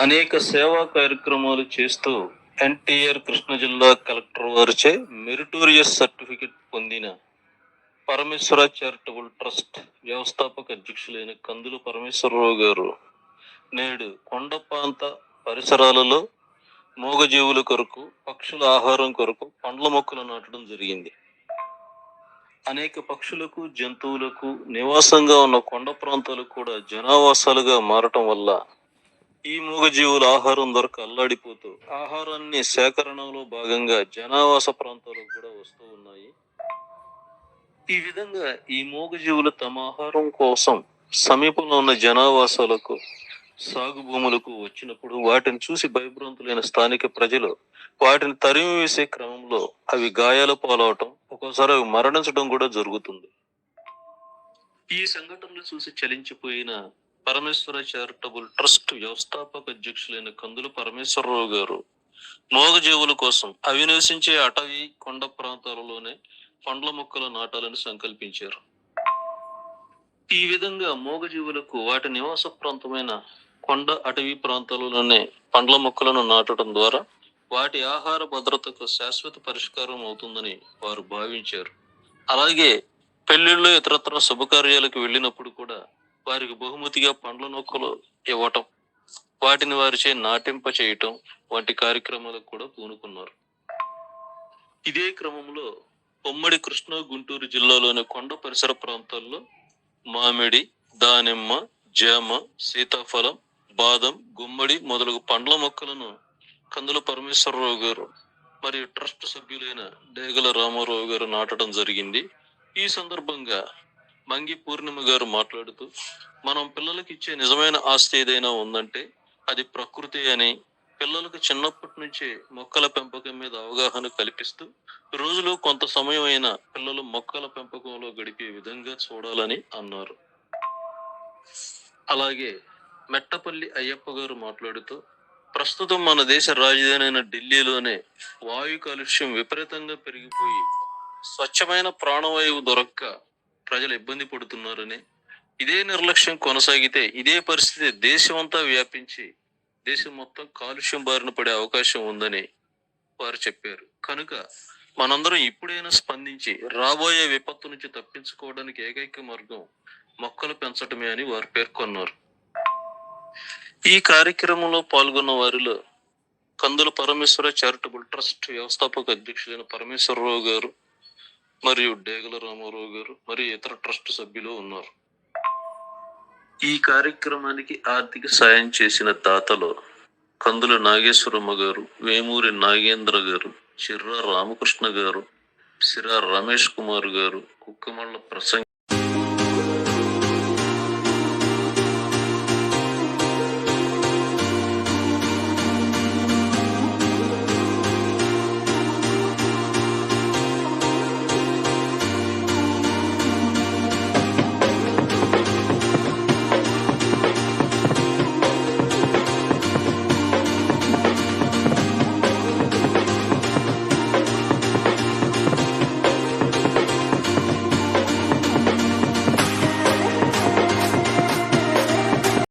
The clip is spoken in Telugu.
అనేక సేవా కార్యక్రమాలు చేస్తూ ఎన్టీఆర్ కృష్ణా జిల్లా కలెక్టర్ వారిచే మెరిటోరియస్ సర్టిఫికెట్ పొందిన పరమేశ్వర చారిటబుల్ ట్రస్ట్ వ్యవస్థాపక అధ్యక్షులైన కందుల పరమేశ్వరరావు గారు నేడు కొండపాంత పరిసరాలలో మూగజీవుల కొరకు, పక్షుల ఆహారం కొరకు పండ్ల మొక్కలు నాటడం జరిగింది. అనేక పక్షులకు, జంతువులకు నివాసంగా ఉన్న కొండ ప్రాంతాలు కూడా జనావాసాలుగా మారటం వల్ల ఈ మూగజీవుల ఆహారం దొరక అల్లాడిపోతూ ఆహారాన్ని సేకరణలో భాగంగా జనావాస ప్రాంతాలకు కూడా వస్తూ ఉన్నాయి. ఈ విధంగా ఈ మూగజీవులు తమ ఆహారం కోసం సమీపంలో ఉన్న జనావాసాలకు, సాగు భూములకు వచ్చినప్పుడు వాటిని చూసి భయభ్రాంతులైన స్థానిక ప్రజలు వాటిని తరిమి వేసే క్రమంలో అవి గాయాల పాలవటం, ఒక్కోసారి అవి మరణించడం కూడా జరుగుతుంది. ఈ సంఘటనలు చూసి చలించిపోయిన పరమేశ్వర చారిటబుల్ ట్రస్ట్ వ్యవస్థాపక అధ్యక్షులైన కందుల పరమేశ్వరరావు గారు మూగజీవుల కోసం అవి నివసించే అటవీ, కొండ ప్రాంతాలలోనే పండ్ల మొక్కలు నాటాలని సంకల్పించారు. ఈ విధంగా మూగజీవులకు వాటి నివాస ప్రాంతమైన కొండ, అటవీ ప్రాంతాలలోనే పండ్ల మొక్కలను నాటడం ద్వారా వాటి ఆహార భద్రతకు శాశ్వత పరిష్కారం అవుతుందని వారు భావించారు. అలాగే పెళ్లిళ్ళు, ఇతరత్ర శుభకార్యాలకు వెళ్ళినప్పుడు కూడా వారికి బహుమతిగా పండ్ల మొక్కలు ఇవ్వటం, వాటిని వారిచే నాటింప చేయటం వంటి కార్యక్రమాలకు కూడా పూనుకున్నారు. ఇదే క్రమంలో ఉమ్మడి కృష్ణా, గుంటూరు జిల్లాలోని కొండ పరిసర ప్రాంతాల్లో మామిడి, దానిమ్మ, జామ, సీతాఫలం, బాదం, గుమ్మడి మొదలగు పండ్ల మొక్కలను కందుల పరమేశ్వరరావు గారు మరియు ట్రస్ట్ సభ్యులైన డేగల రామారావు గారు నాటడం జరిగింది. ఈ సందర్భంగా మంగి పూర్ణిమ గారు మాట్లాడుతూ, మనం పిల్లలకి ఇచ్చే నిజమైన ఆస్తి ఏదైనా ఉందంటే అది ప్రకృతి అని, పిల్లలకు చిన్నప్పటి నుంచే మొక్కల పెంపకం మీద అవగాహన కల్పిస్తూ రోజులో కొంత సమయం అయినా పిల్లలు మొక్కల పెంపకంలో గడిపే విధంగా చూడాలని అన్నారు. అలాగే మెట్టపల్లి అయ్యప్ప గారు మాట్లాడుతూ, ప్రస్తుతం మన దేశ రాజధాని అయిన ఢిల్లీలోనే వాయు కాలుష్యం విపరీతంగా పెరిగిపోయి స్వచ్ఛమైన ప్రాణవాయువు దొరక్క ప్రజలు ఇబ్బంది పడుతున్నారని, ఇదే నిర్లక్ష్యం కొనసాగితే ఇదే పరిస్థితి దేశమంతా వ్యాపించి దేశం మొత్తం కాలుష్యం బారిన పడే అవకాశం ఉందని వారు చెప్పారు. కనుక మనందరం ఇప్పుడైనా స్పందించి రాబోయే విపత్తు నుంచి తప్పించుకోవడానికి ఏకైక మార్గం మొక్కలు పెంచటమే అని వారు పేర్కొన్నారు. ఈ కార్యక్రమంలో పాల్గొన్న వారిలో కందుల పరమేశ్వర చారిటబుల్ ట్రస్ట్ వ్యవస్థాపక అధ్యక్షులైన పరమేశ్వరరావు గారు మరియు డేగల రామారావు గారు మరియు ఇతర ట్రస్ట్ సభ్యులు ఉన్నారు. ఈ కార్యక్రమానికి ఆర్థిక సాయం చేసిన దాతలు కందుల నాగేశ్వరమ్మ గారు, వేమూరి నాగేంద్ర గారు, చిర్రా రామకృష్ణ గారు, సిరా రమేష్ కుమార్ గారు, కుక్కమళ్ళ ప్రసంగ